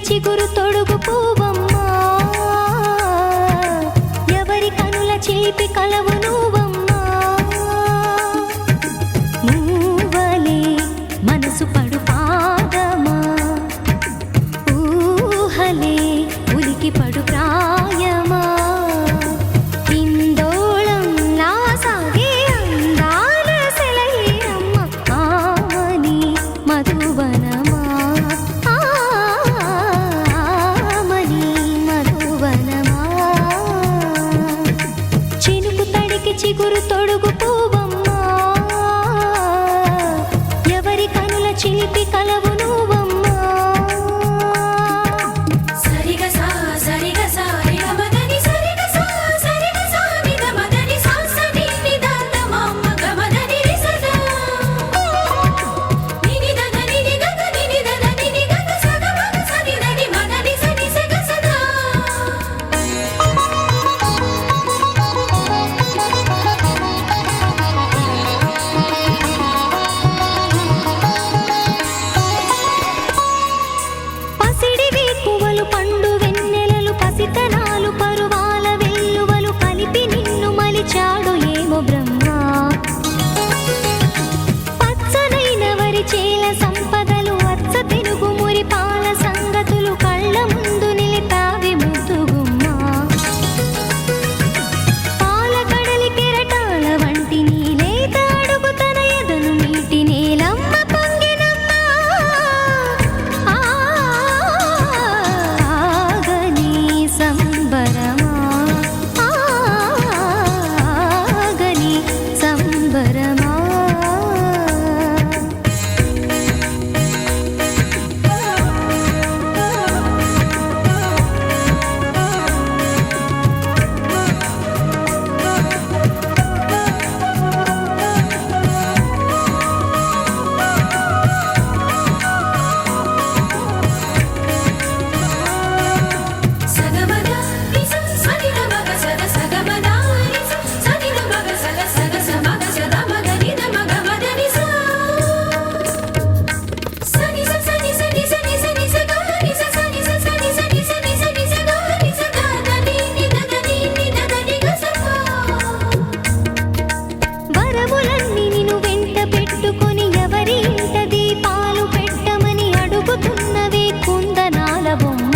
చిగురు తొడుగు పువ్వమ్మా, ఎవరి కనుల చిలిపి కలవు నువ్వమ్మా. మూవలే మనసు పడు పాదమా, ఊహలే ఉలికి పడు ప్రాయమా. ఇందోళం నా సాగే అందాల సెలయేరమ్మ, ఆమని మధువనమా, ఆమని మధువనమా. చినుకు తడికి చిగురు తొడుగు పువ్వమ్మా, ఎవరి కనుల చిలిపి కలవు నువ్వమ్మా. సరిగ సా సరిగ సా రిగ మదని సరిగ సా సరిగ సా నిద మదని సా సని నిద తమమ్మ గమదని రిసదా నిని దద నిని గద నిని దద నిని గద సగ మగ సని దని మదని సని సగ సదా. పసిడి వేకువలు పండు వెన్నెలలు పసితనాలు పరువాల వెల్లువలు కలిపి నిన్ను మలిచాడు ఏమో బ్రహ్మ. పచ్చనైన వరి చేల సంపదలు అచ్చ తెలుగు మురి పాల సంగతులు కళ్ళ ముందు నిలిపావి ముద్దుగుమ్మ. పాల కడలి కెరటాల వంటి నీలేత అడుగు తన ఎదను మీటి నేలమ్మ పొంగినమ్మ. ఆగని సంబరమా, ఆగని సంబరమా. సగమద నిస సని ద మగ సద సగమద నిస సని ద మగ సద సగ స మగ సద మగ ని ద మగ మద నిస సని స సని సని సని సని స గ ని స సని స సని సని సని సని స గ ని స ద ద ని ని ద ద ని ని ద ద ని గ స ప. వరములన్నీ నిన్ను వెంట పెట్టుకొని ఎవరి ఇంట దీపాలు పెట్టమని అడుగుతున్నవే కుందనాల బొమ్మ.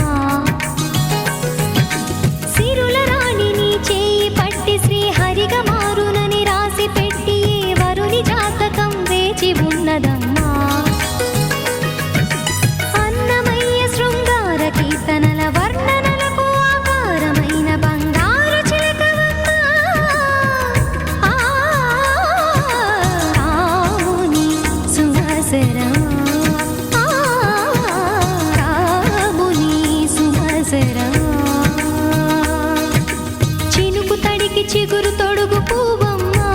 సిరుల రాణి నీ చేయి పట్టి శ్రీహరిగా మారునని రాసి పెట్టి ఏ వరుని జాతకం వేచి ఉన్నదమ్మా. అన్నమయ్య శృంగార కీర్తనల వర్ణనలకు ఆకారమైన బంగారు చిలకవమ్మా. రాముని సుమసరమా, రాముని సుమసరమా. చినుకు తడికి చిగురు తొడుగు పువ్వమ్మా,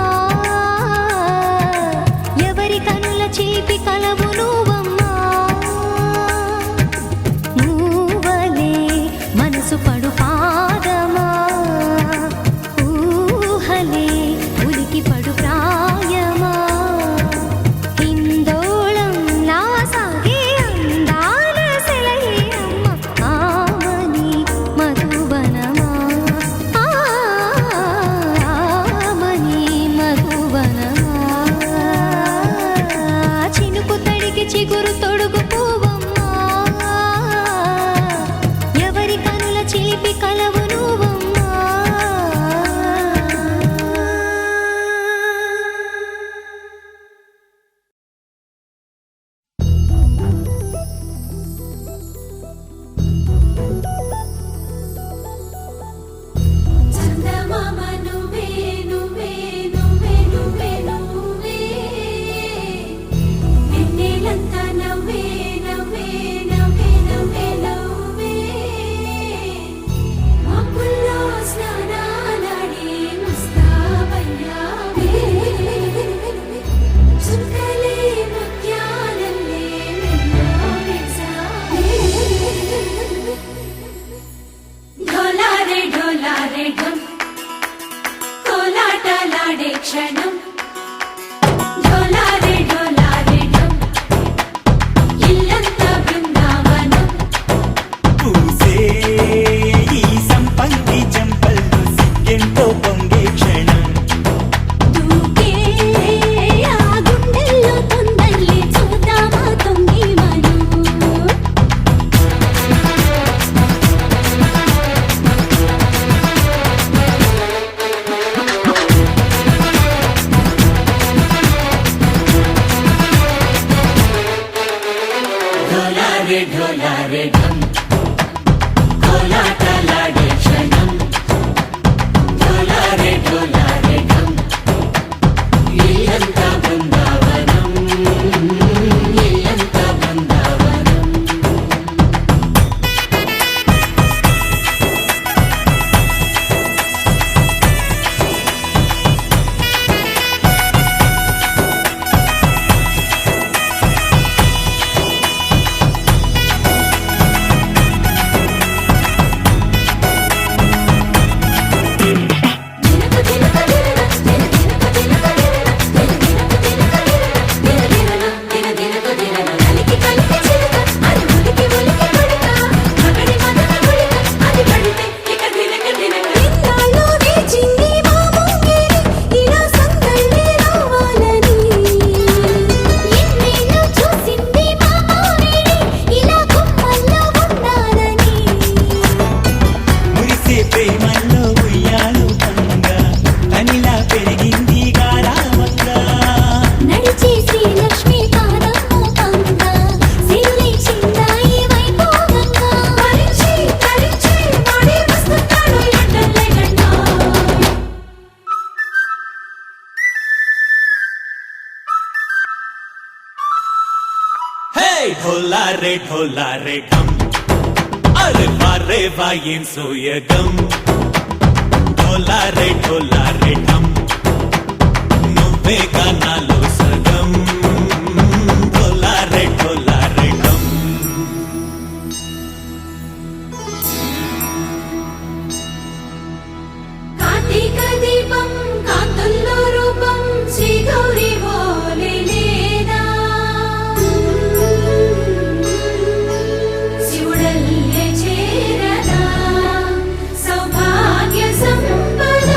ఎవరి కనుల చిలిపి కలవు నువ్వమ్మా. మూవలే మనసు పడు పాదమా, ఊహలే ఉలికి పడు ప్రాయమా. ఇందోళం నా సాగే అందాల సెలయేరమ్మ, ఆమని మధువనమా, ఆమని మధువనమా. చినుకు తడికి ढोलारे ढम కోలాటలాడే క్షణం ढोलारे ढोलारे ढम ఇల్లంతా బృందావనం ఇల్లంతా బృందావనం ఎన్నాళ్ళో వేచింది మా ముంగిరి ఇలా సందళ్ళే రావాలని ఎన్నేళ్ళు చూసింది మా మావేడి ఇలా గుమ్మల్లో ఉండాలని మురిసే ప్రేమల్లో ఉయ్యాలు పంగా తనిలా పెరిగింది గారావంగా నడిచే శ్రీలక్ష్మి పాదము పంగా సిరులే చిందాయి వైభోగంగా తరించి తరించి వాడే వస్తున్నాడు ఎండలే గంట హే ढोलारे ढम అరే వారే వాయేం సోయగం ढोलारे ढम నువ్వే గానాలో సగం ढोलारे ढम కార్తీక దీపం కాంతుల్లో రూపం శ్రీ గౌరీ ఓలే లేదా శివుడల్లే చేరదా సౌభాగ్య సంపద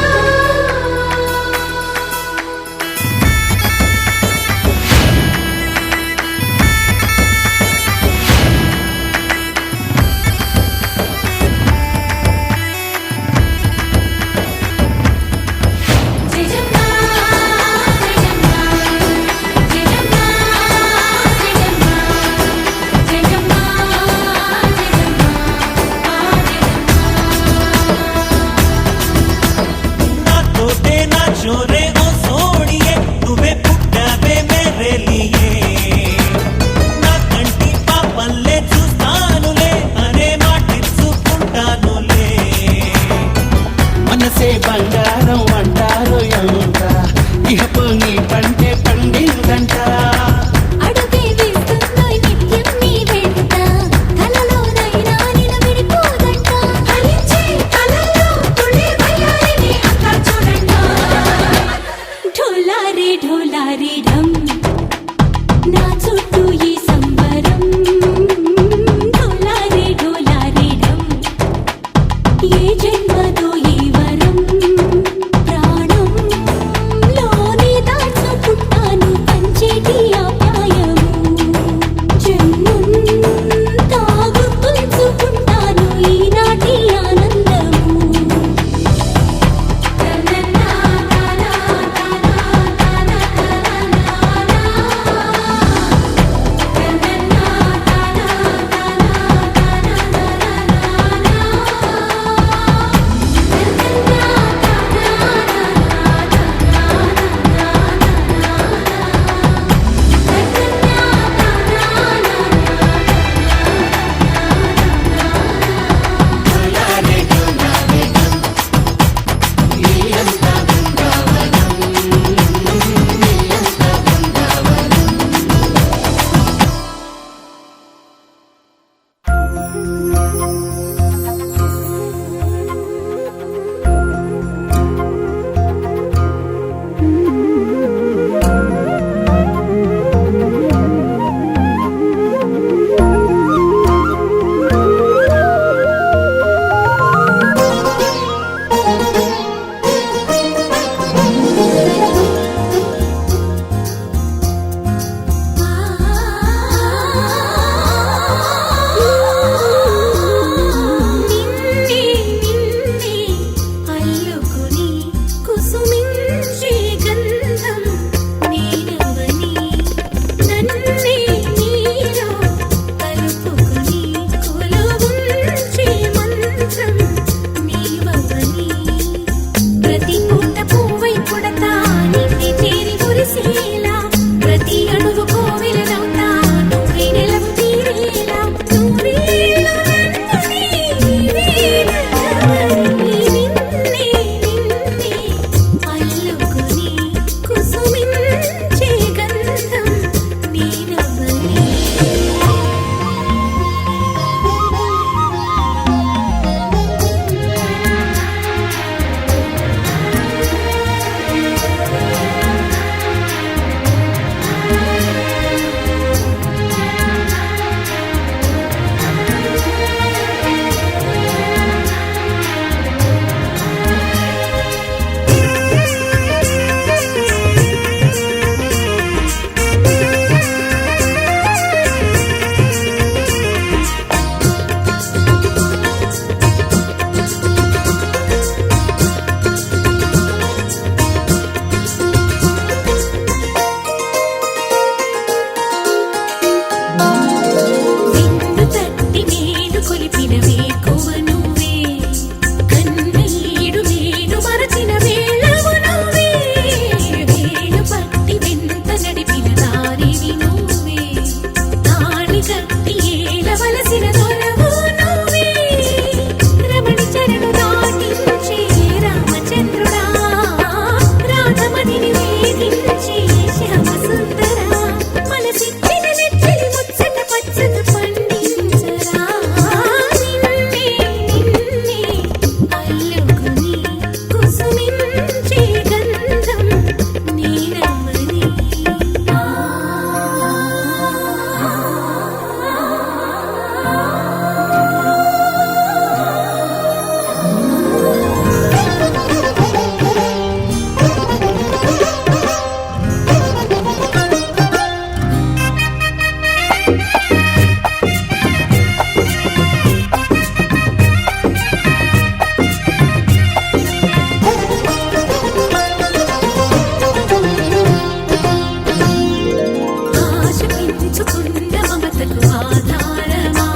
శ్వాసకు ఆధారమా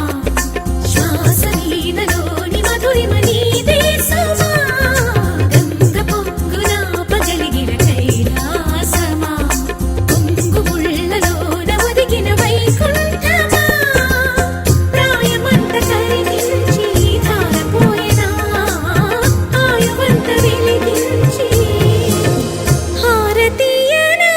శ్వాస నీడలోని మధురిమ నీదే సుమా గంగ పొంగున పగలిగిన కైలాసమా పొంగు ముళ్ళలోన ఒదిగిన వైకుంఠమా ప్రాయమంత కరిగించి ధారపోయినా ఆయువంత వెలిగించి హారతీయనా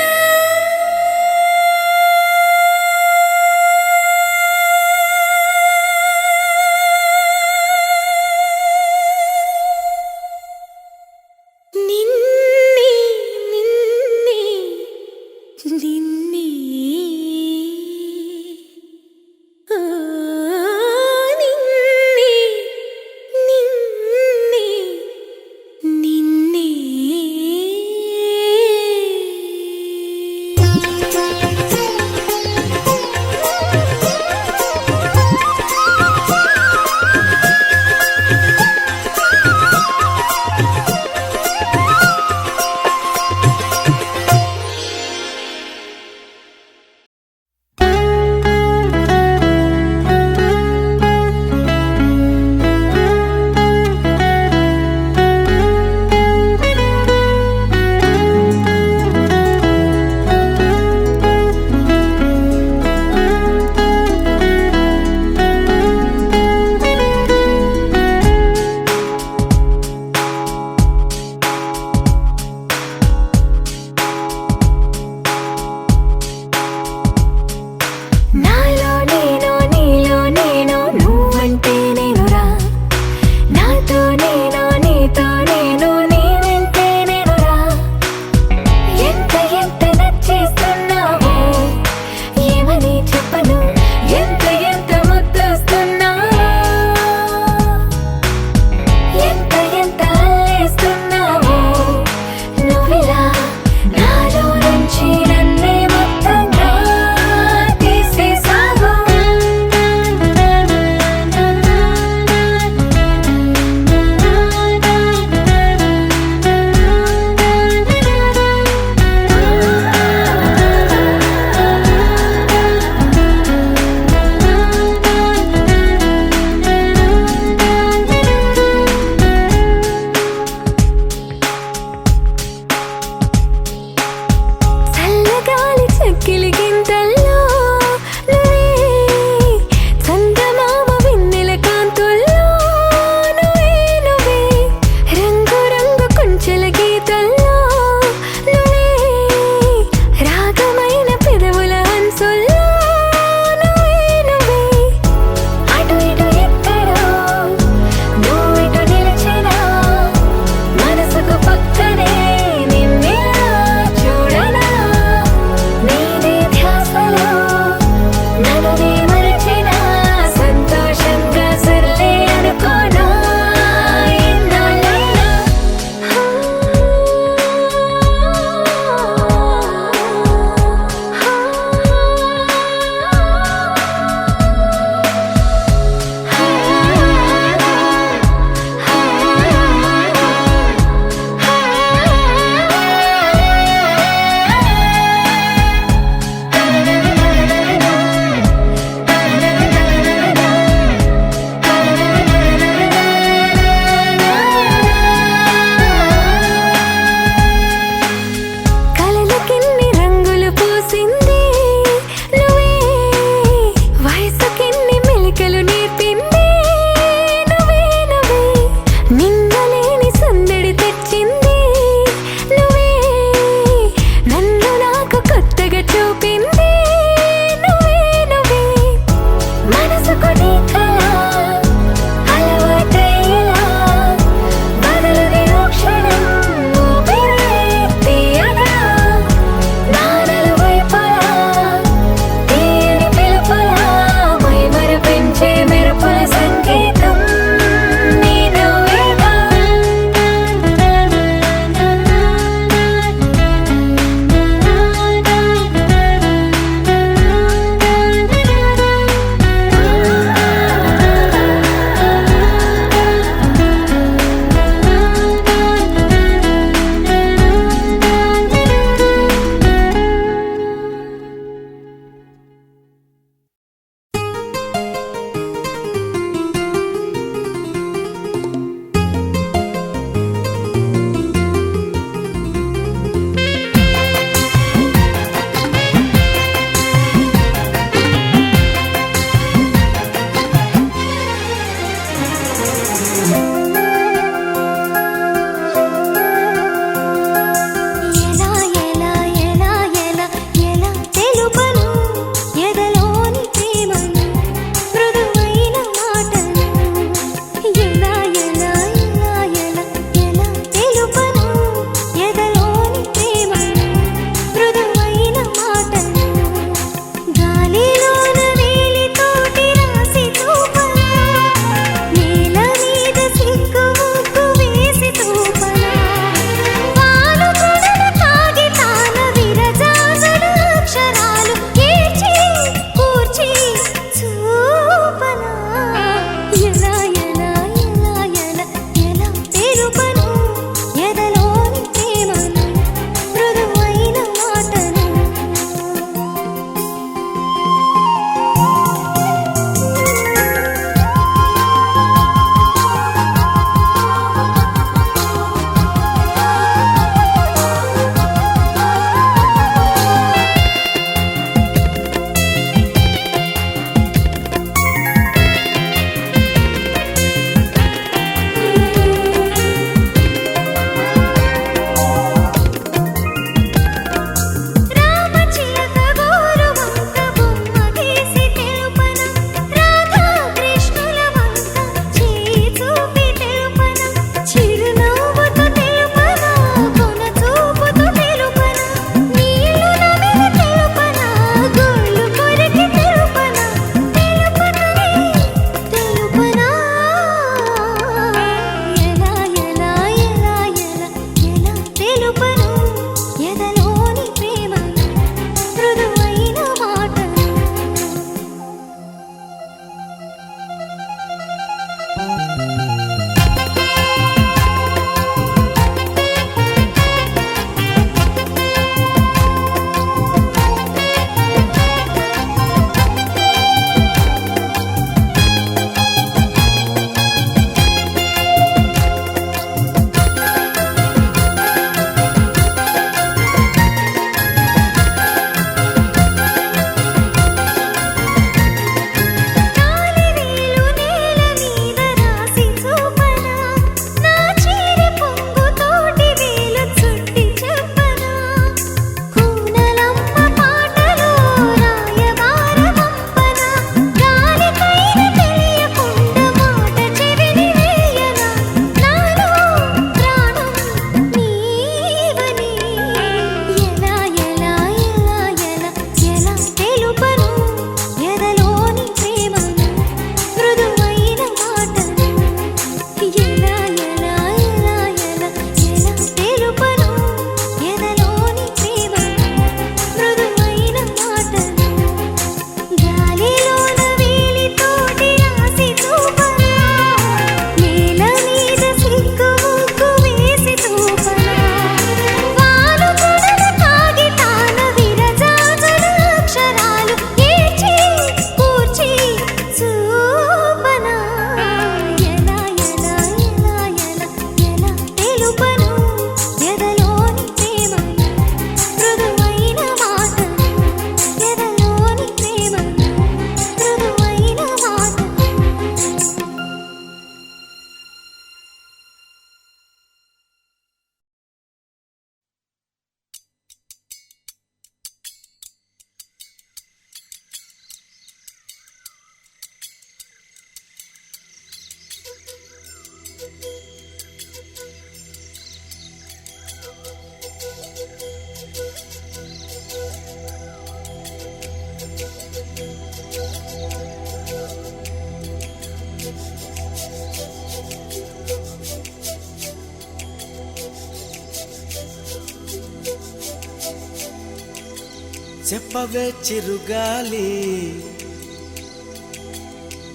చెప్పవే చిరుగాలి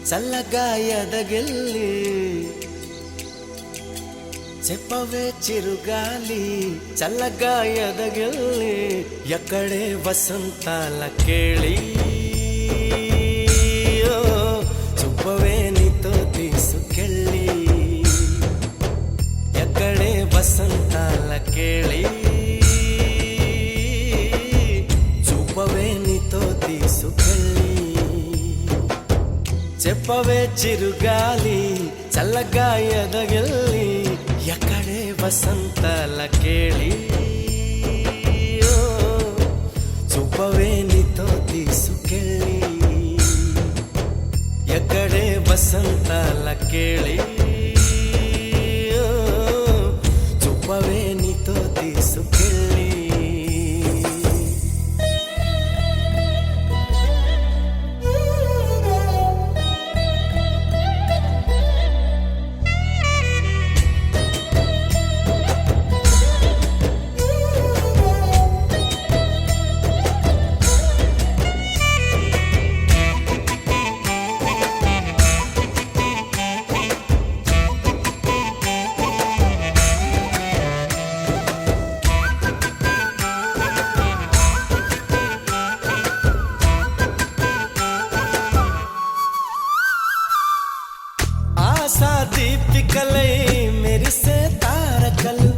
చల్లగా ఎదగిల్లి చెప్పవే చిరుగాలి చల్లగా ఎదగిల్లి ఎక్కడే వసంతాల కేళి చూపవే నీతో తీసుకెళ్ళి ఎక్కడే వసంతాల కేళి చూపవే నీతో తీసుకెళ్ళి చెప్పవే చిరుగాలి చల్లగా ఎదగిల్లి ఎక్కడే వసంతాల కేళి చూపవే నీతో తీసుకెళ్ళి ఎక్కడే వసంతాల కేళి చూపవే నీతో తీసుకెళ్ళి ఆశా దీపికలై మెరిసే తారకలు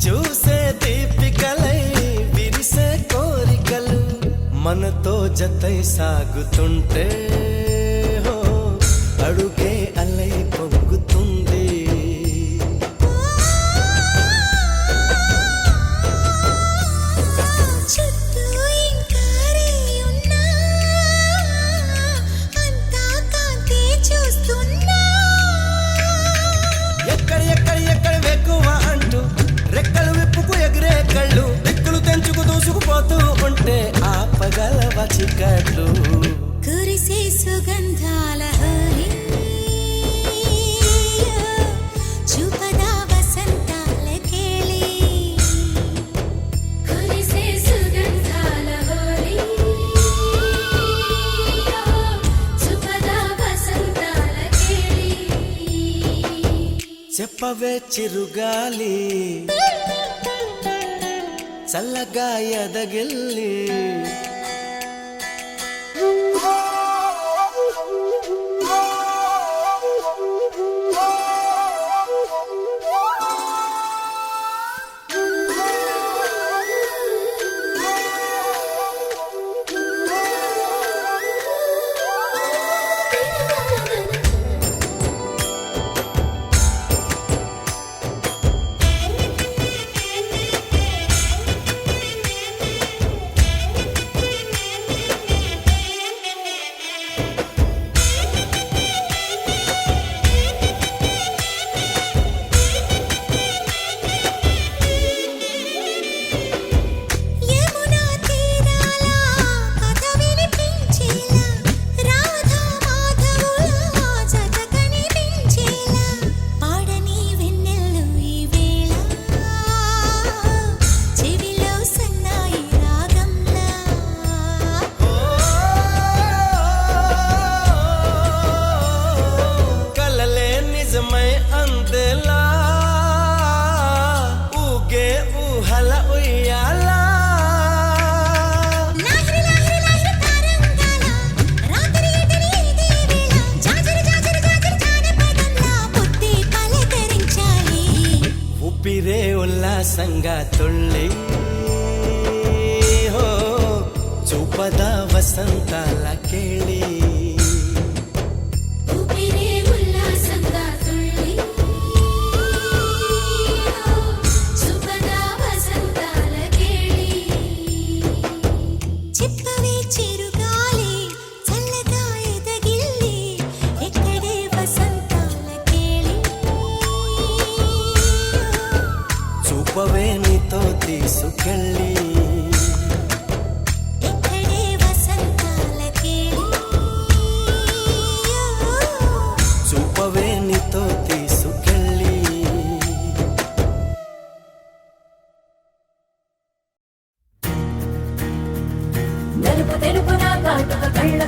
చూసే దీపికలై విరిసే కోరికలు మనతో జతై సాగుతుంటే హో అడుగే అలై పొంగుతుంది చుట్టూ ఇంకారే ఉన్నా అంతా కాంతే చూస్తున్నా ఎక్కడ వెక్కువ అంటూ రెక్కలు విప్పుకు ఎగిరే కళ్ళు దిక్కులు తెంచుకు దూసుకుపోతూ ఉంటే ఆపగలవ చికట్లు కురిసే సుగంధాల హరి చూపదా వసంతాల కేళి కురిసే సుగంధాల హోలీ సుపదా వసంతాల కేళి చెప్పవే చిరుగాలి చల్లగా ఎదగిల్లి యమునా తీరాల కథ వినిపించేలా రాధా మాధవుల జత కనిపించేలా పాడని వెన్నెల్లు ఈ వేళ చెవిలో సన్నాయి రాగంలా కలలే నిజమై అందేలా ఊగే ఊహల ఉయ్యాలా లాహిరి లాహిరి లాహిరి తరంగాల రాత్రి ఎదిరి ఇదే వేళ జాజరి జాజరి జాజరి జానపదంలా పొత్తి పలకరించాలి ఊపిరే ఉల్లాసంగా తుళ్ళి హో చూపదా వసంతాల కేళి ఊపిరే ఉల్లాసంగా తుళ్ళి సుపదా వసంతాల కేళి చెప్పవే చిరుగాలి చల్లగా ఎదగిల్లి ఎక్కడే వసంతాల కేళి చూపవే నీతో తీసుకెళ్ళి ఎక్కడే వసంతాల కేళి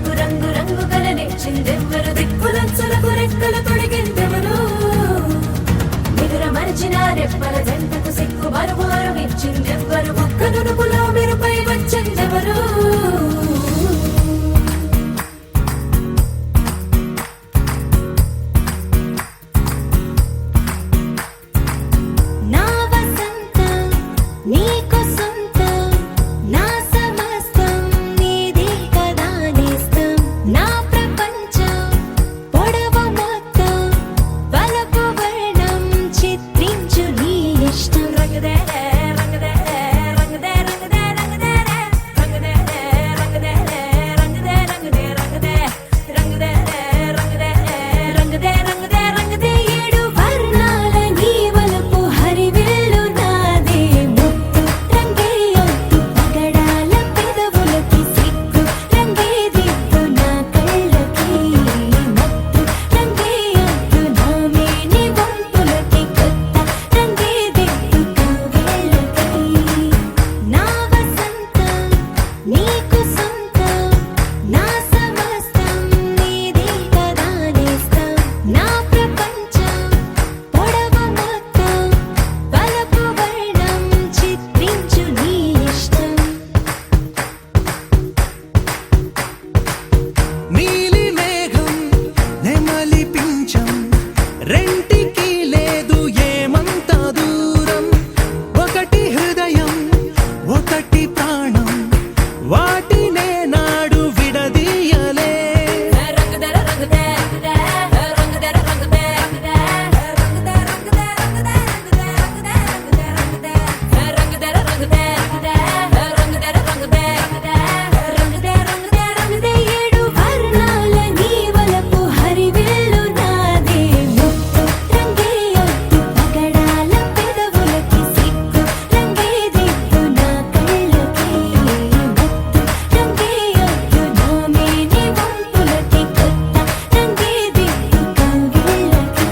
మనసులకు రంగు రంగు కలనిచ్చిందెవ్వరు దిక్కులంచులకు రెక్కలు తొడిగిందెవరు నిదుర మరిచిన రెప్పల జంటకు సిక్కు మరుమారు ఇచ్చిందెవ్వరు ఒక్క నునుపులో మెరుపై వచ్చిందెవరు నా వసంతం నీకు సొంతం నా సమస్తం నీది కదా నేస్తం నా ప్రపంచం పొడవు మొత్తం వలపు వర్ణం చిత్రించు నీ ఇష్టం రంగదే రంగదే రంగదే రంగదే రంగదే రంగదే రంగదే రంగదే రంగదే రంగదే రంగదే రంగదే రంగదే రంగదే రంగదే ఏడు వర్ణాల నీ వలపు హరివిల్లు నాదే ముత్తు రంగే ఒత్తు పగడాల పెదవులకి సిగ్గు రంగే దిద్దు నా కళ్ళకి మత్తు రంగే ఒత్తు నా మేని వంపులకి కొత్త రంగే దిద్దు కవ్వేళ్ళకి నా వసంతం నీకు సొంతం నా సమస్తం నీది కదా నేస్తం నా ప్రపంచం పొడవు మొత్తం వలపు వర్ణం చిత్రించు నీ ఇష్టం నీలి మేఘం నెమలి పించం రెంటికి లేదు ఏమంత దూరం ఒకటి హృదయం ఒకటి ప్రాణం వాటినే నాడు విడదీయలే రంగదే రంగదే రంగదే రంగదే రంగదే రంగదే రంగదే రంగదే రంగదే రంగదే రంగదే రంగదే రంగదే ఏడు వర్ణాల నీ వలపు హరివిల్లు నాదే ముత్తు రంగే ఒత్తు పగడాల పెదవులకి సిగ్గు రంగే దిద్దు నా కళ్ళకి మత్తు రంగే ఒత్తు నా మేని వంపులకి కొత్త రంగే దిద్దు కవ్వేళ్ళకి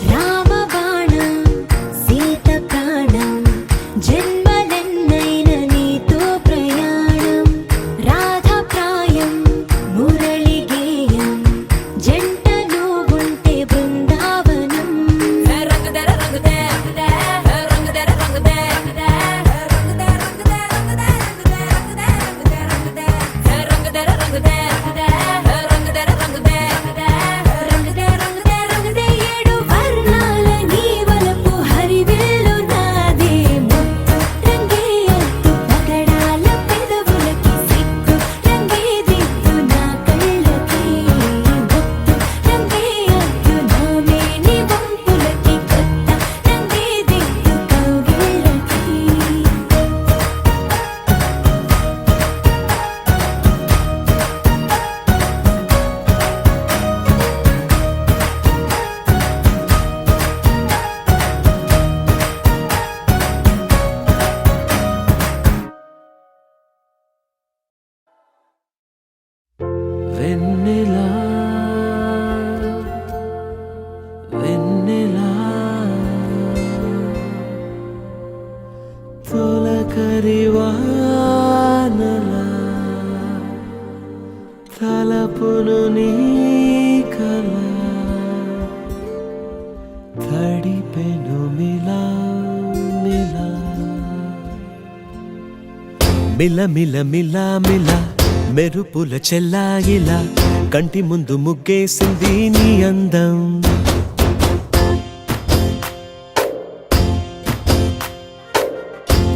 రామబాణం సీత ప్రాణం జన్మలెన్నైన నీతో ప్రయాణం రాధా ప్రాయం మురళి గేయం జంట నువ్వుంటే బృందావనం రంగదే రంగదే రంగదే రంగదే రంగదే రంగదే రంగదే రంగదే రంగదే ఏడు వర్ణాల నీ వలపు హరివిల్లు నాదే ముత్తు రంగే ఒత్తు పగడాల పెదవులకి సిగ్గు రంగే దిద్దు నా కళ్ళకి మత్తు రంగే ఒత్తు నా మేని వంపులకి కొత్త రంగే దిద్దు కవ్వేళ్ళకి వెన్నెలా వెన్నెలా తొలకరి వానలా తలపును నీ కల తడిపెను మిలా మిలా మిల మిల మిల మిల మెరుపుల చెల్లాయిలా కంటి ముందు ముగ్గేసింది నీ అందం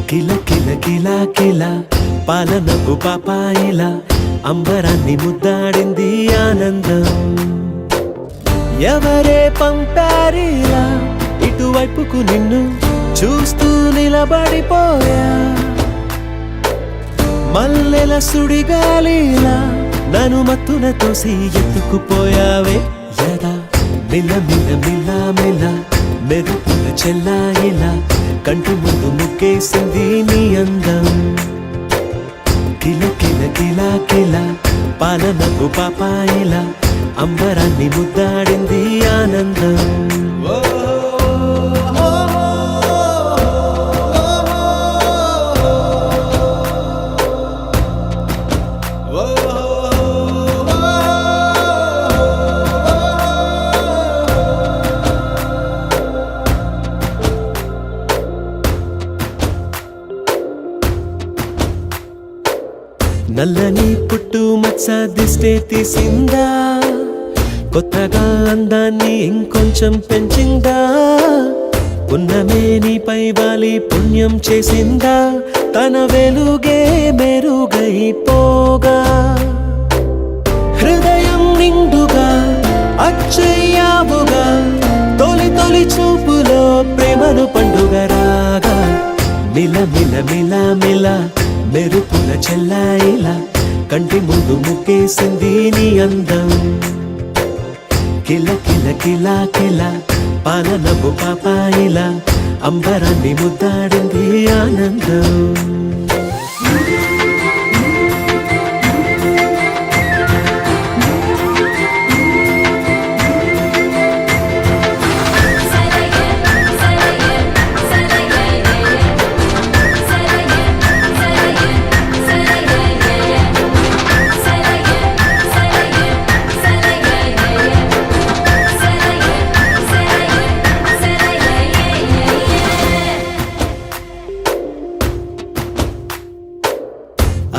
కిల కిల కిల కిల పాలనపు పాపాయిలా అంబరాన్ని ముద్దాడింది ఆనందం ఎవరే పంపారిలా ఇటువైపుకు నిన్ను చూస్తూ నిలబడిపోయా మల్లెల సుడిగాలిలా నన్ను మత్తున తోసి ఎత్తుకుపోయావే యదా మిల్ల మిల్ల మిల్ల మిల్ల మెరుపుల చెల్లాయిలా కంటి ముందు ముక్కేసింది నీ అందం కిల కిల కిల కిల పాలనకు పాపాయిలా అంబరాన్ని ముద్దాడింది ఆనందం నల్లని పుట్టు మచ్చ దిష్టే తీసిందా కొత్తగా అందాన్ని ఇంకొంచెం పెంచిందా ఉన్నమే నీపై వాలి పుణ్యం చేసిందా తన వెలుగే మెరుగైపోగా హృదయం నిండుగా అచ్చయ్యావుగా తొలి తొలి చూపులో ప్రేమను పండుగ రాగా మిల మిల మిల మిల మెరుపుల చెల్లాయిలా కంటి ముందు ముక్కేసింది నీ అందం కిల కిల కిల కిల పాలనపు పాపాయిలా అంబరాన్ని ముద్దాడింది ఆనందం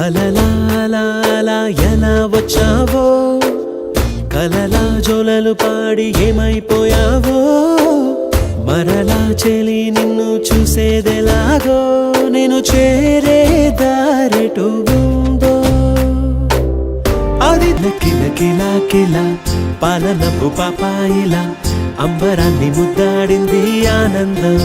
అలలా అలా అలా ఎలా వచ్చావో కలలా జోలలు పాడి ఏమైపోయావో మరలా చెలి నిన్ను చూసేదెలాగో నేను చేరే దారెటు ఉందో అది కిల కిల కిల పాలనపు పాపాయిలా అంబరాన్ని ముద్దాడింది ఆనందం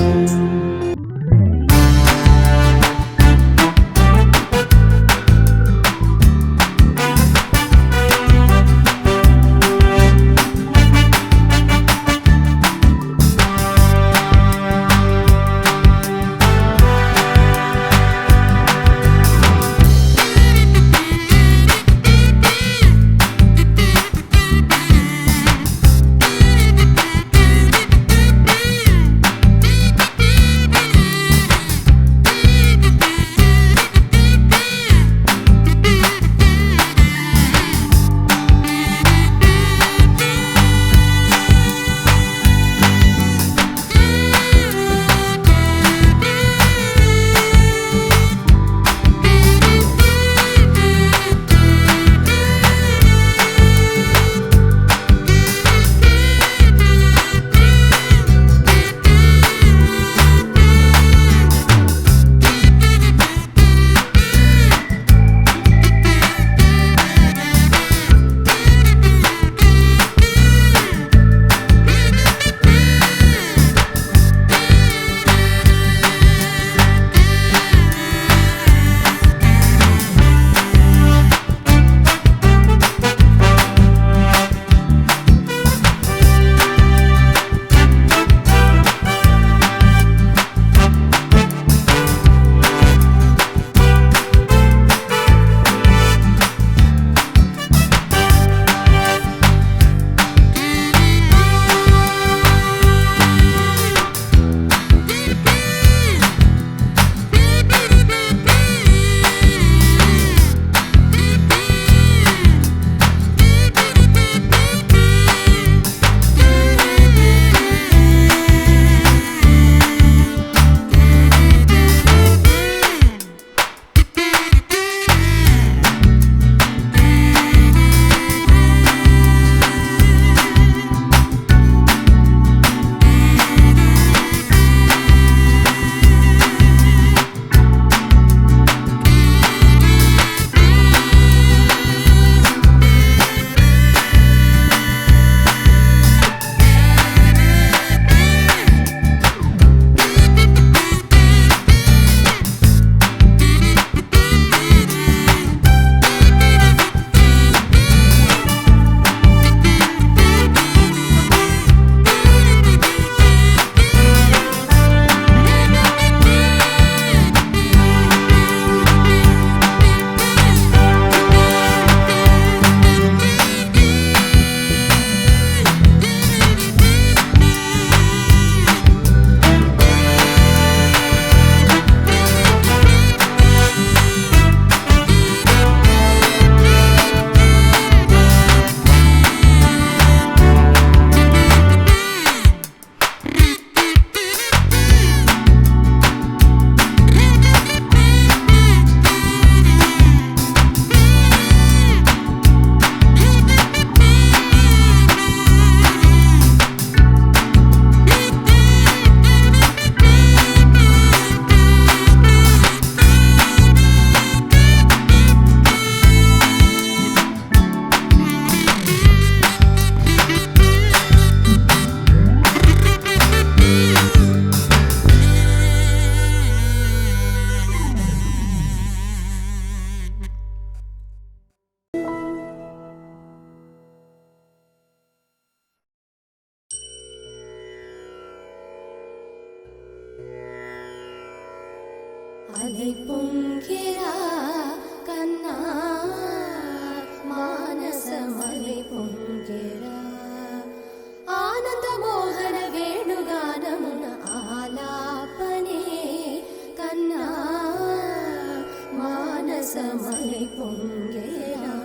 అలై పొంగెరా కన్నా మానసమలై పొంగెరా ఆనంద మోహన వేణుగానమున ఆలాపనే కన్నా మానసమలై పొంగెరా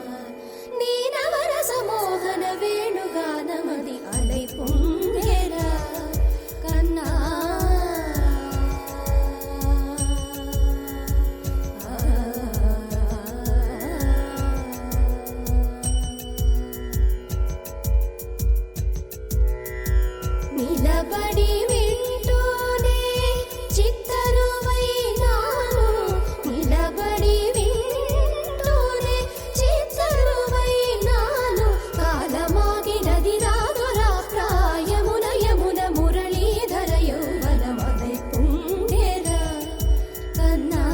నీ నవరస మోహన వేణుగానమది అలై పొంగెరా కన్నా నిలబడి వింటూనే చిత్తరువైనాను నిలబడి వింటూనే చిత్తరువైనాను కాలమాగినది రాదురా ప్రాయమున యమున మురళీధర యౌవనమదై పొంగెరా కన్నా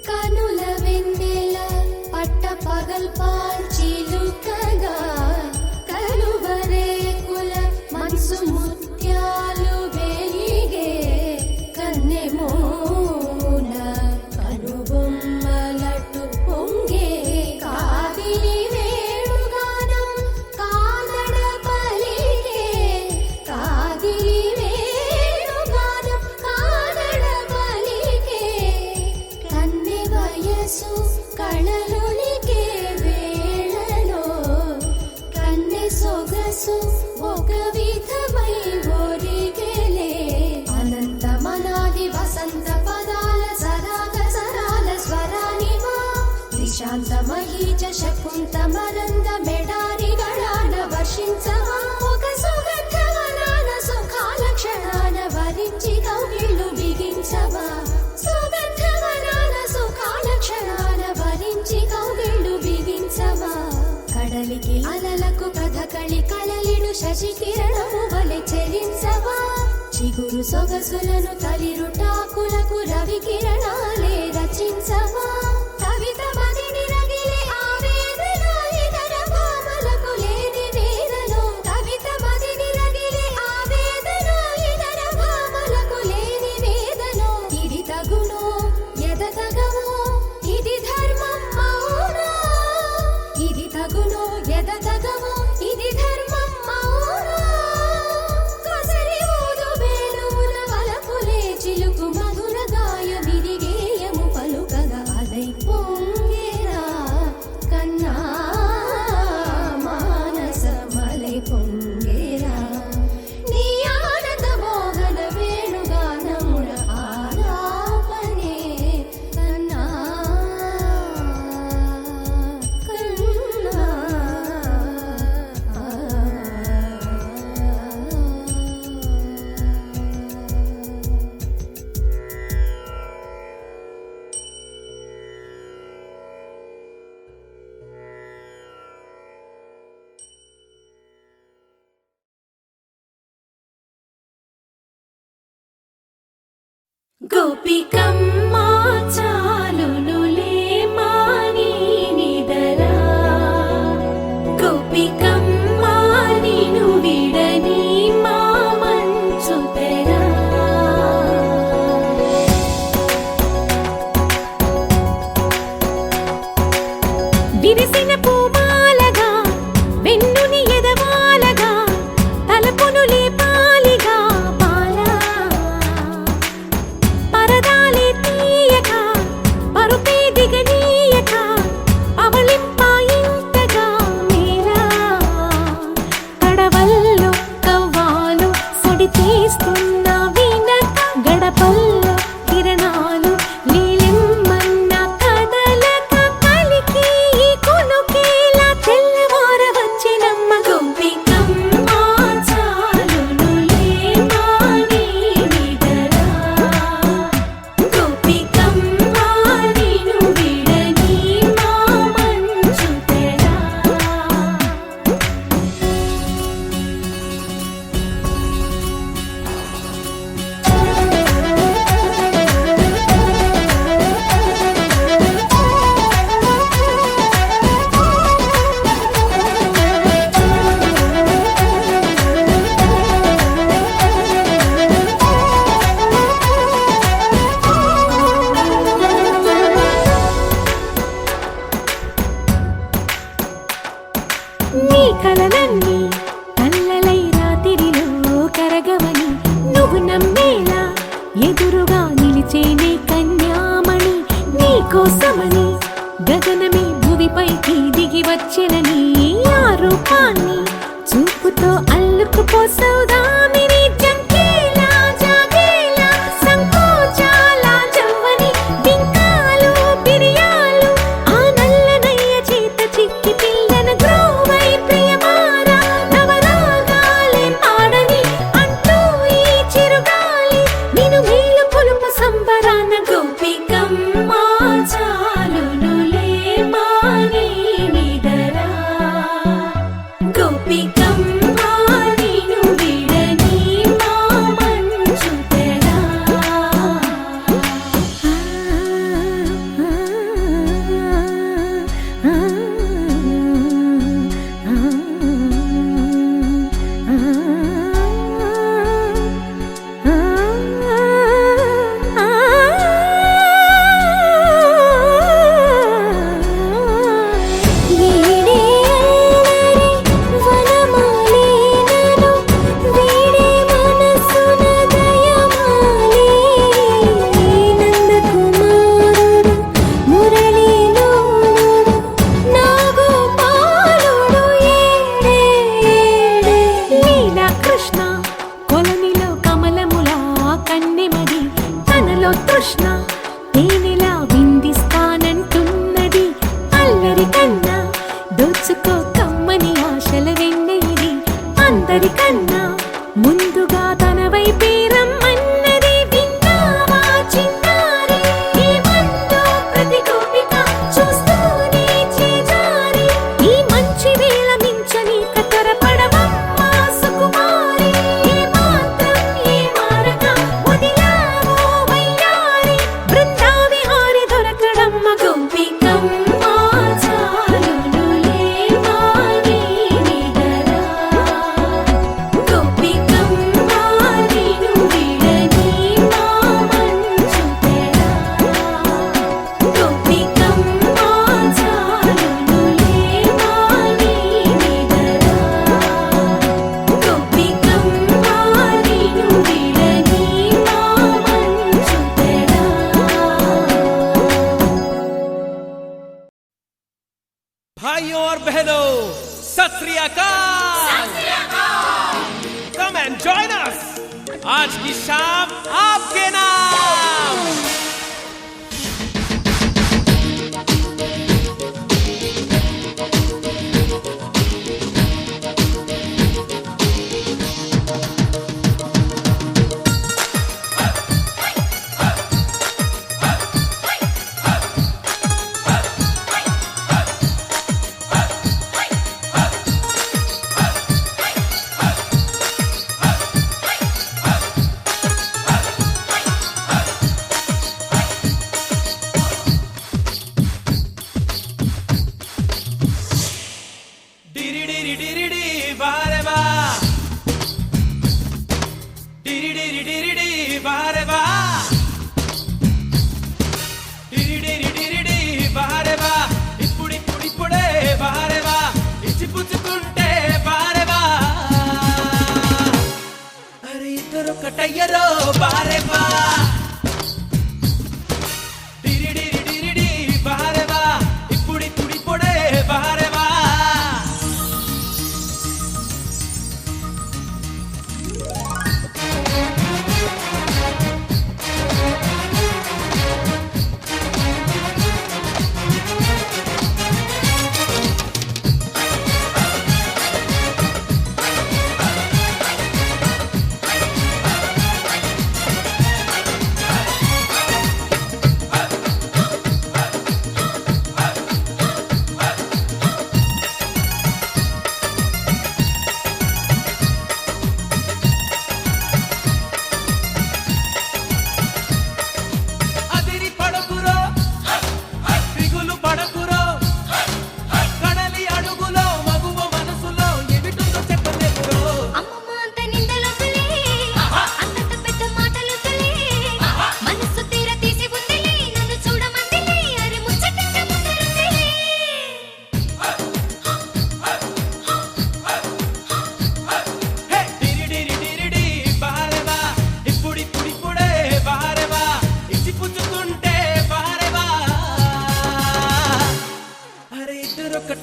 కనుల వెన్నెల పట్ట పగల్పాల్ చిలుకగా కలువరేకుల మనసు ముత్యాలు వెలిగే కన్నెమోన కనుబొమ్మలటు పొంగే కాదిలి వేణుగానం కాదడ పలికే కాదిలి వేణుగానం కాదడ పలికే కన్నె వయసు కళలులికే వేళలో కన్నె సొగసు ఒక విధమై ఒరిగెలే అనంత మనాది వసంత పదాల సరాగ సరాల స్వరానివా నిశాంత మహీజ శకుంత మరంద మెడారిగళాన వర్షించవా ఒక సుగంధవనాన సుఖాల క్షణాన వరించి కౌగిళ్ళు బిగించవా సుగంధవనాన సుఖాల క్షణాన వరించి కౌగిళ్ళు బిగించవా కడలికి అలలకు కథకళి కళలిడు శశి కిరణము వలె చెలించవా చిగురు సొగసులను తలిరుటాకులకు రవి కిరణాలే రచించవా కవిత మదిని రగిలే ఆవేదన ఇతర భామలకు లేని వేదలో కవిత మదిని రగిలే ఆవేదన ఇతర భామలకు లేని వేదలో ఇది తగునో ఎద తగవో ఇది ధర్మం మౌనా ఇది తగునో ఎద తగవో ఇది ధర్మం మౌనా కసరి ఊదు వేణువుల వలపులే చిలుకు మధుర గాయ విరిగేయము పలుకగా అలై పొంగెరా కన్నా మానసమలై పొంగెరా నీ ఆనంద మోహన వేణుగానమున ఆలాపనే కన్నా కన్నా గోపికమ్మ చాలునులే మాని నిదరా గోపికమ్మ నిను విడని మా మంచు తెరా విరిసిన పూమాలగా వెన్నుని ఎదవాలగా తలపును లేపాలిగా పాలా పరదాలే తీయగా ఎదురుగా నిలిచేనే కన్యామణి నీకోసమని గగనమే భువిపైకి దిగి వచ్చెనని ఆ రూపాన్ని చూపుతో అల్లుకుపోసౌదామిని జంకేలా జాగేలా సంకోచాల జవ్వని బింకాలు బిరియాలు ఆ నల్లనయ్య చేత చిక్కి పిల్లన గ్రోవై ప్రియమారా నవరాగాలే పాడని అంటూ ఈ చిరుగాలి నిన్ను మేలు కొలుపు సంబరాన గోపికమ్మ చాలునులే మాని నిదరా గోపికమ్మ నిన్ను విడని మా మంచు తెరా వీడే అల్లరి వనమాలినను వీడే మనసున దయమాలి నందకుమారుడు మురళీలోలుడు నాగోపాలుడు ఏడే లీలా కృష్ణ కొలనిలో కమలములా కన్నెమది తనలో తృష్ణ తేనెలా విందిస్తానంటున్నది అల్లరి కన్నా దోచుకో కమ్మని ఆశల వెన్నెయిది అందరికన్నా ముందుగా తన వైపే రమ్మన్నది విన్నావా చిన్నారి ఈ మందు ప్రతి గోపిక చూస్తూనే చేజారి ఈ మంచి వేళ మించని కతరపడవమ్మ సుకుమారి ఏ మాత్రం ఏ మారక వదిలావో వయ్యారి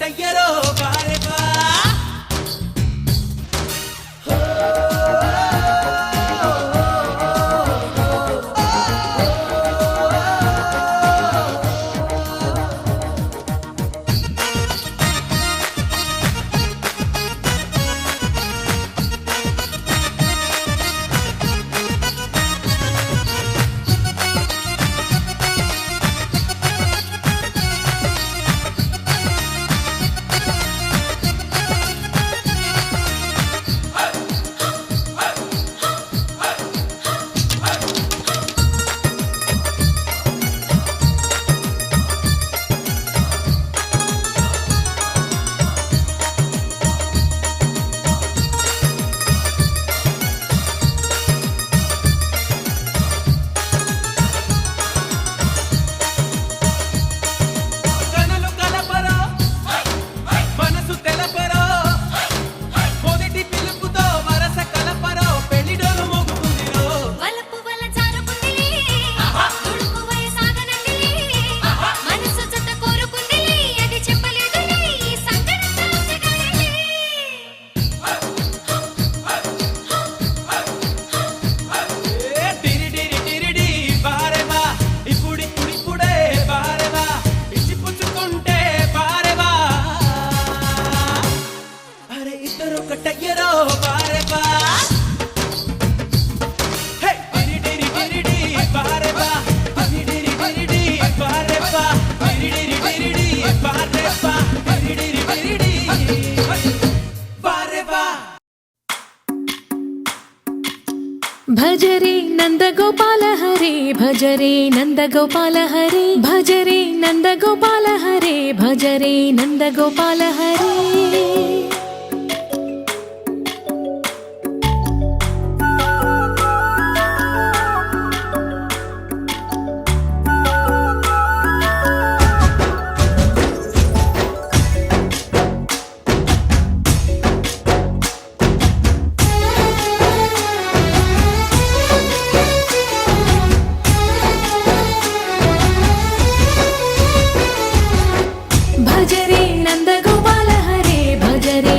కట్టయ్యరో బారెవా కనులు కలపరో మనసు తెలపరో మొదటి పిలుపుతో వరస కలపరో పెళ్లిడోలు మోగుతుందిరో వలపు వల జారుకుందిలే తుడుకు వయసాగనందిలే మనసు జత కోరుకుందిలే అది చెప్పలేదులే ఈ సంగడంతా జగలే టిరిడిరి బారెవా ఇప్పుడిప్పుడిప్పుడే బారెవా ఇచ్చి పుచ్చుకుంటే బారెవా అరే ఇద్దరు కట్టయ్యరో బారెవా హే టిరిడిరి బారెవా టిరిడిరి బారెవా టిరిడిరి బారెవా టిరిడిరి బారెవా భజరే నందగోపాల హరే భజరే నందగోపాల హరే భజరే నందగోపాల హరే భజరే నందగోపాల హరే భజరే నందగోపాల హరే భజరే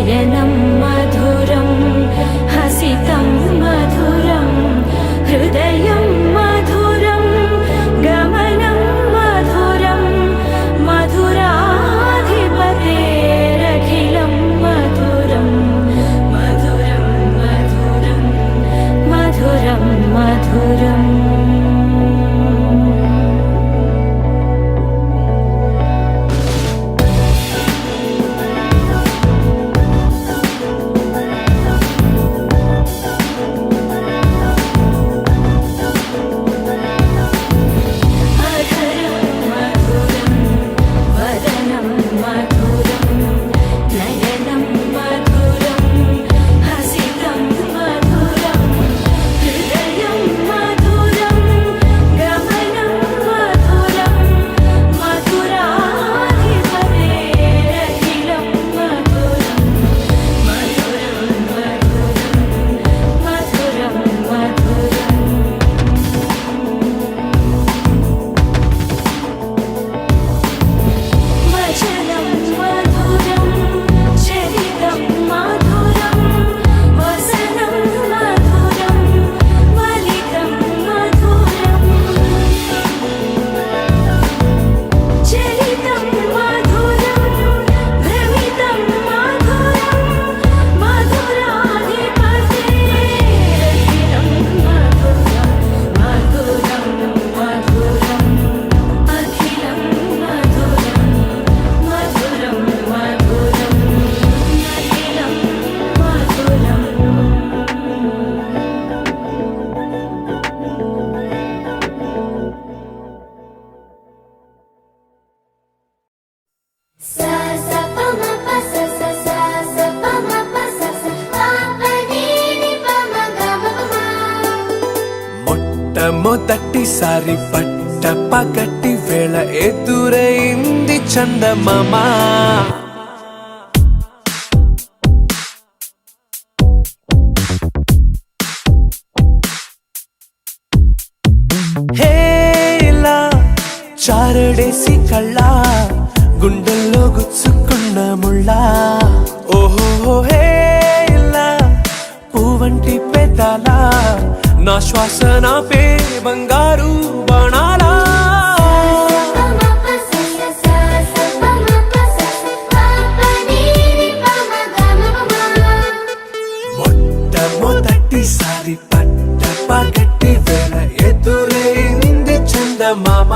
నయనం మధురం హసితం మధురం హృదయం మధురం గమనం మధురం మధురాధిపతేరఖిలం మధురం మధురం మధురం మధురం మధురం మొదటిసారి పట్ట పగటి వేళ ఎదురైంది చందమామ హేలా చారడేసి కళ్ళ గుండెల్లో గుచ్చుకున్న ముళ్ళా ఓహో హేలా పువ్వంటి పెదాలా నా శ్వాస నాపే బంగారు బాణాలా మొట్టమొదటిసారి పట్ట పగటి వేళ ఎదురైంది చందమామ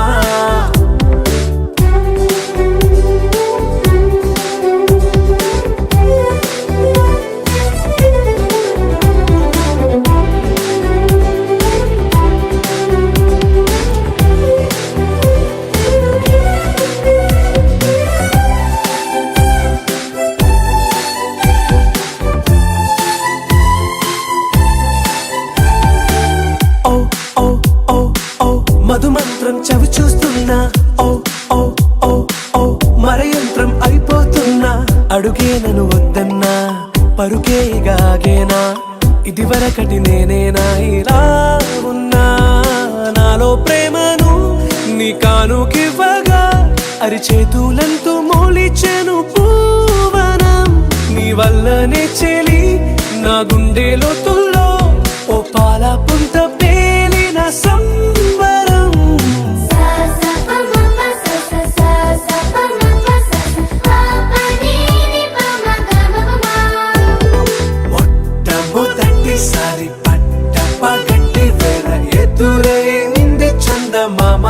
మధుమంత్రం చవి చూస్తున్నా ఓ ఓ ఓ ఓ మరయంత్రం అయిపోతున్నా అడుగే నన్ను వద్దన్నా పరుగేగాగేనా ఇది వరకటి నేనేనా ఇలా ఉన్నా నాలో ప్రేమను నీ కానుకివ్వగా అరిచేతులంతో మోలిచెను పూవనం నీ వల్లనే చెలి నా గుండె లోతుల్లో ఓ పాల పుంత పేలిన సంబరం మొట్టమొదటిసారి పట్ట పగటి వేళ ఎదురైంది చందమామ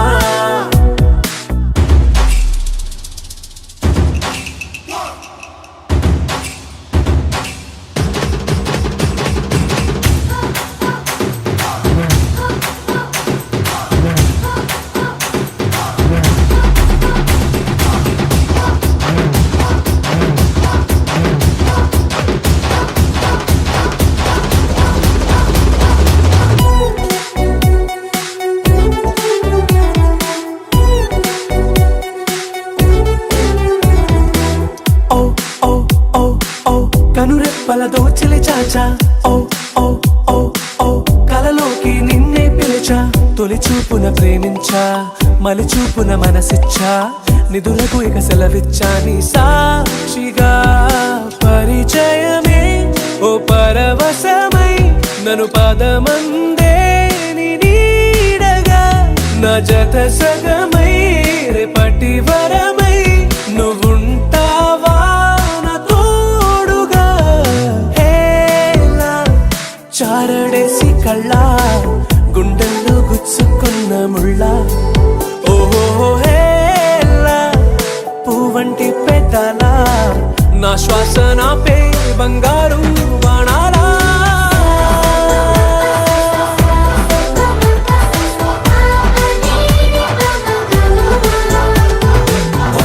కనురెప్పల దోచిలి చాచా ఓ ఓ ఓ ఓ కలలోకి నిన్నే పిలిచా తొలి చూపున ప్రేమించా మలి చూపున మనసిచ్చా నిధులకు ఇక సెలవిచ్చాని సాక్షిగా పరిచయమే ఓ పరవశమై నన్ను పదమందే నీ నీడగా నా జత సగమై రేపటి వరమై నువ్వుంటావా నా తోడుగా హేలా చారడేసి కళ్ళ గుండెల్లో గుచ్చుకున్న ముళ్ళ ఓహో హేలా పువ్వంటి పెద్దల నా శ్వాస నాపే బంగారు బాణాలా ఓ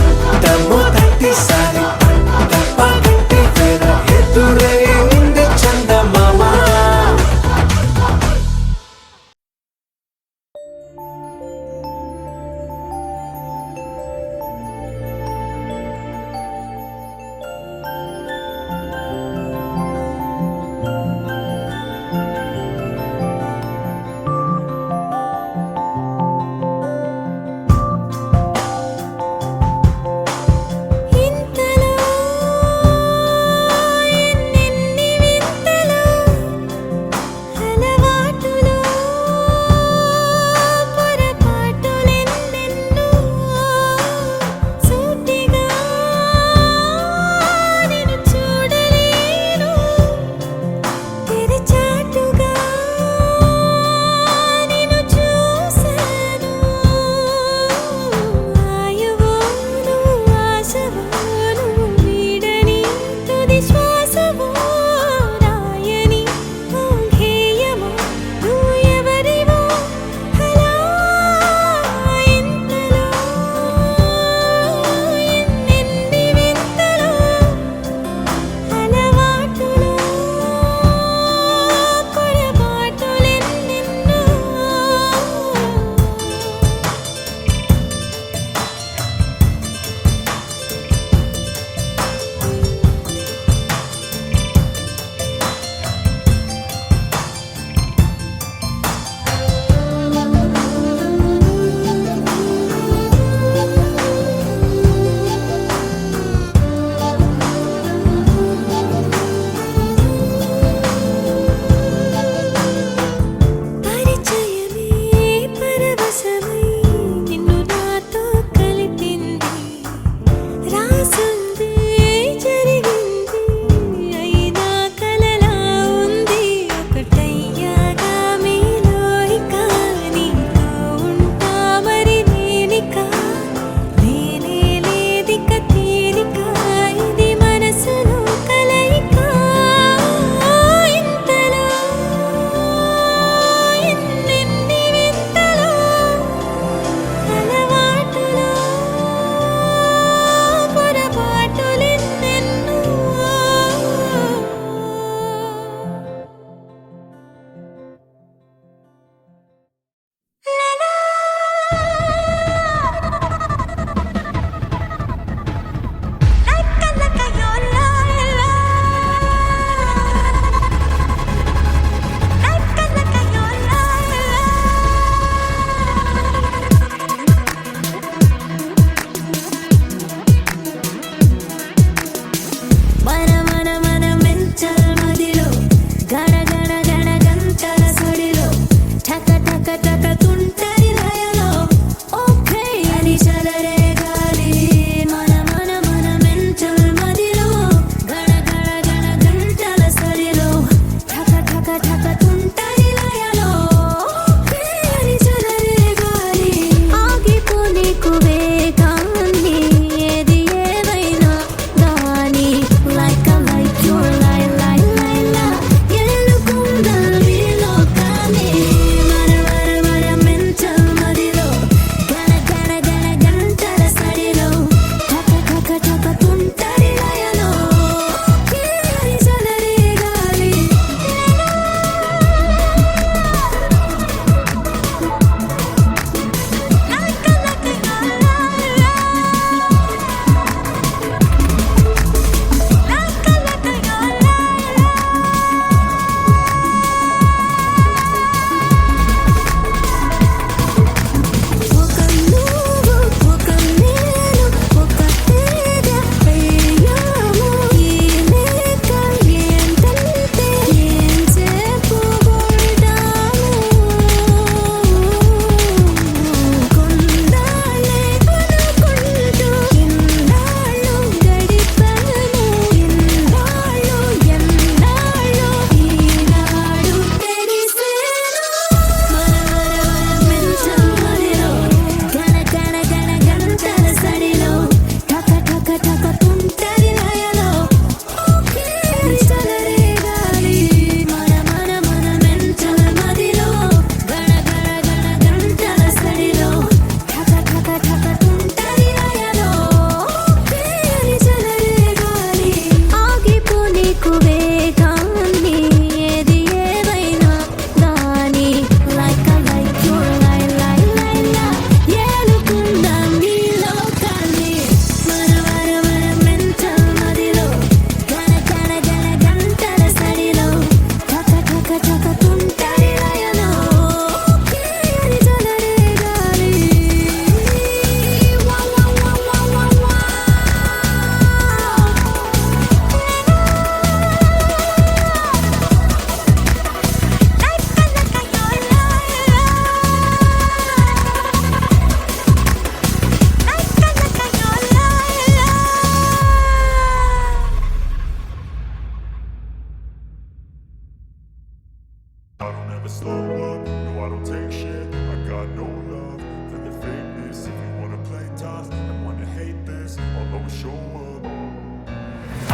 I don't ever slow up, no I don't take shit. I got no love for the fakeness. If you wanna play tough and wanna hate this, I'll always show up.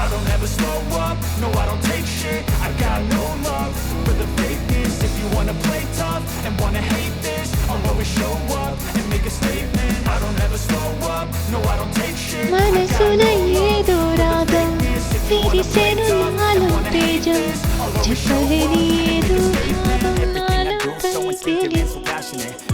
I don't ever slow up, no I don't take shit. I got no love for the fakeness. If you wanna play tough and wanna hate this, I'll always show up and make a statement. I don't ever slow up, no I don't take shit. మనసున ఏదో రాగం విరిసెను నాలో తేజం చెప్పలేని ఏదో భావం నాలో కలిపేది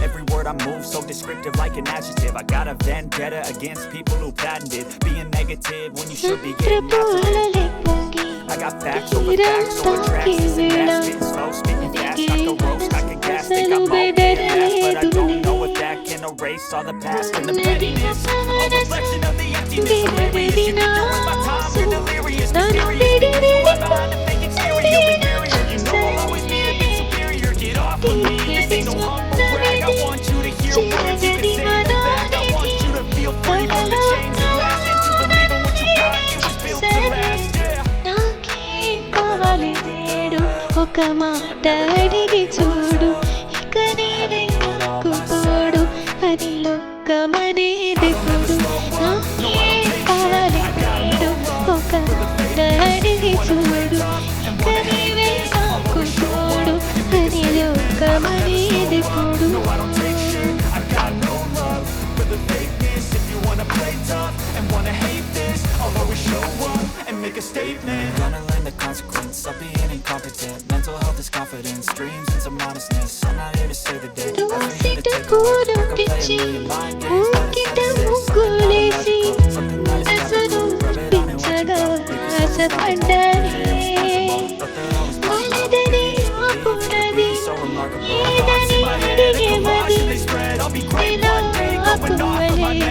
Every word I move so descriptive like an adjective. I got a vendetta against people who patented being negative when you should be getting చంద్రపోలలే పొంగి I got facts over tracks and fast, spitting slow, spitting fast, I can roast, I can gas, think I'm okay fast, but I don't know if that can erase all the past and the pettiness, a reflection of the emptiness, hilarious, you can do it my time, you're delirious, mysterious, right behind the fake exterior, inferior, you know I'll always be a bit superior, get off of me, this ain't no humble brag, I want you to hear words, you can say it back, I want you to feel free from the chains that last, and to believe in what you got, you was built to last, yeah. నాకేం కావాలి నేడు ఒక మాట అడిగి చూడు ఇక నేనే నాకు తోడు అని లోకమనేది పొడు నాకేం కావాలి నేడు ఒక మాట అడిగి చూడు ఇక నీవే నాకు తోడు అని లోకమనేది పొడు I don't take shit, I got no love for the fakeness. If you wanna play tough and wanna hate this, I'll always show up and make a statement. Gonna learn the consequence of being incompetent. Mental health is confidence, dreams and some honestness. I'm not here to save the day. దోసిట కూడు పిచ్చి ఊకిట ముగ్గులేసి అసలు పిచ్చగా ఆశపడ్డానే వలదని ఆపునది ఏదని అడిగే